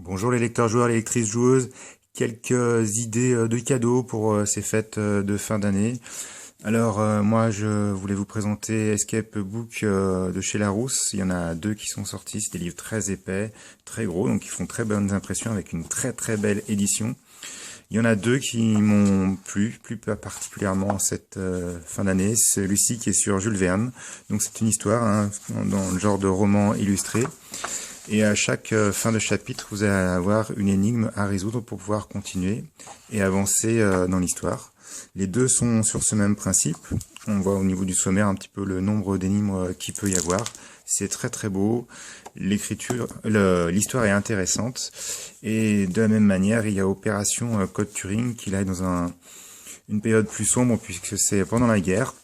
Bonjour les lecteurs, joueurs, les lectrices, joueuses. Quelques idées de cadeaux pour ces fêtes de fin d'année. Alors moi je voulais vous présenter Escape Book de chez Larousse. Il y en a deux qui sont sortis, c'est des livres très épais, très gros, donc ils font très bonnes impressions avec une très très belle édition. Il y en a deux qui m'ont plu, plus particulièrement en cette fin d'année. Celui-ci qui est sur Jules Verne, donc c'est une histoire dans le genre de roman illustré. Et à chaque fin de chapitre, vous allez avoir une énigme à résoudre pour pouvoir continuer et avancer dans l'histoire. Les deux sont sur ce même principe. On voit au niveau du sommaire un petit peu le nombre d'énigmes qu'il peut y avoir. C'est très très beau. L'histoire est intéressante. Et de la même manière, il y a Opération Code Turing qui là est dans une période plus sombre puisque c'est pendant la guerre.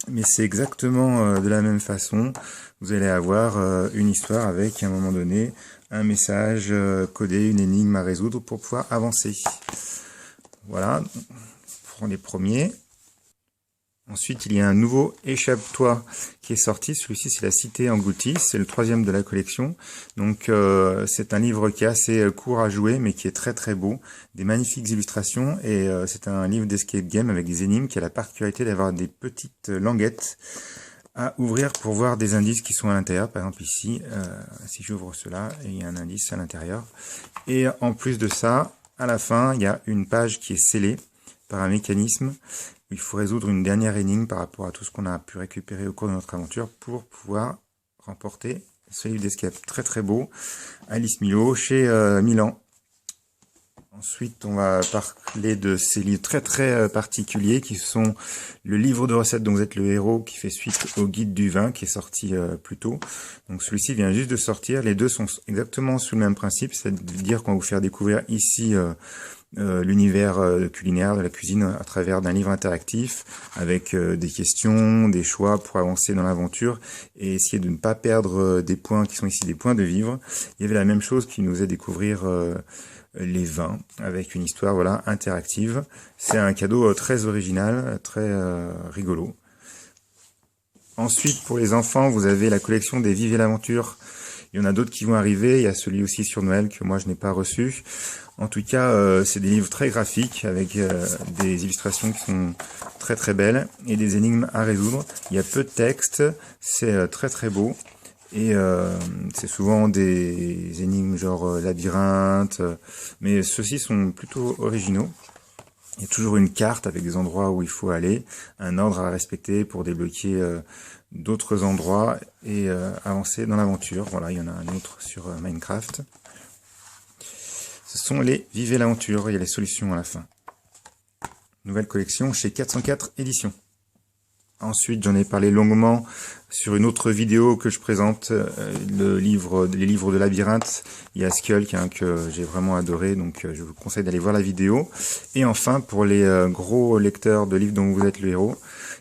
Mais c'est exactement de la même façon. Vous allez avoir une histoire avec, à un moment donné, un message codé, une énigme à résoudre pour pouvoir avancer. Voilà, pour les premiers. Ensuite, il y a un nouveau Échappe-toi qui est sorti. Celui-ci, c'est La Cité engloutie. C'est le troisième de la collection. Donc, c'est un livre qui est assez court à jouer, mais qui est très très beau. Des magnifiques illustrations. Et c'est un livre d'escape game avec des énigmes qui a la particularité d'avoir des petites languettes à ouvrir pour voir des indices qui sont à l'intérieur. Par exemple, ici, si j'ouvre cela, il y a un indice à l'intérieur. Et en plus de ça, à la fin, il y a une page qui est scellée par un mécanisme. Il faut résoudre une dernière énigme par rapport à tout ce qu'on a pu récupérer au cours de notre aventure pour pouvoir remporter ce livre d'escape. Très très beau. Alice Milo chez Milan. Ensuite, on va parler de ces livres très très particuliers qui sont le livre de recettes dont vous êtes le héros qui fait suite au guide du vin qui est sorti plus tôt. Donc celui-ci vient juste de sortir. Les deux sont exactement sous le même principe, c'est-à-dire qu'on va vous faire découvrir ici l'univers culinaire de la cuisine à travers d'un livre interactif avec des questions, des choix pour avancer dans l'aventure et essayer de ne pas perdre des points qui sont ici des points de vivre. Il y avait la même chose qui nous a découvrir les vins avec une histoire voilà interactive. C'est un cadeau très original, très rigolo. Ensuite, pour les enfants, vous avez la collection des Vive et l'aventure. Il y en a d'autres qui vont arriver. Il y a celui aussi sur Noël que moi je n'ai pas reçu. En tout cas, c'est des livres très graphiques avec des illustrations qui sont très très belles et des énigmes à résoudre. Il y a peu de texte, c'est très très beau. Et c'est souvent des énigmes genre labyrinthe, mais ceux-ci sont plutôt originaux. Il y a toujours une carte avec des endroits où il faut aller, un ordre à respecter pour débloquer d'autres endroits et avancer dans l'aventure. Voilà, il y en a un autre sur Minecraft. Ce sont les Vive l'aventure, il y a les solutions à la fin. Nouvelle collection chez 404 éditions. Ensuite, j'en ai parlé longuement sur une autre vidéo que je présente, les livres de labyrinthe. Il y a Skull que j'ai vraiment adoré, donc je vous conseille d'aller voir la vidéo. Et enfin, pour les gros lecteurs de livres dont vous êtes le héros,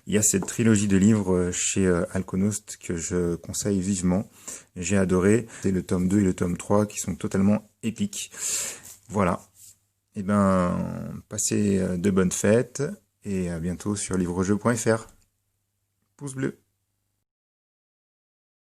il y a cette trilogie de livres chez Alkonost que je conseille vivement. J'ai adoré. C'est le tome 2 et le tome 3 qui sont totalement épiques. Voilà. Et ben, passez de bonnes fêtes et à bientôt sur livrejeu.fr. Pouce bleu.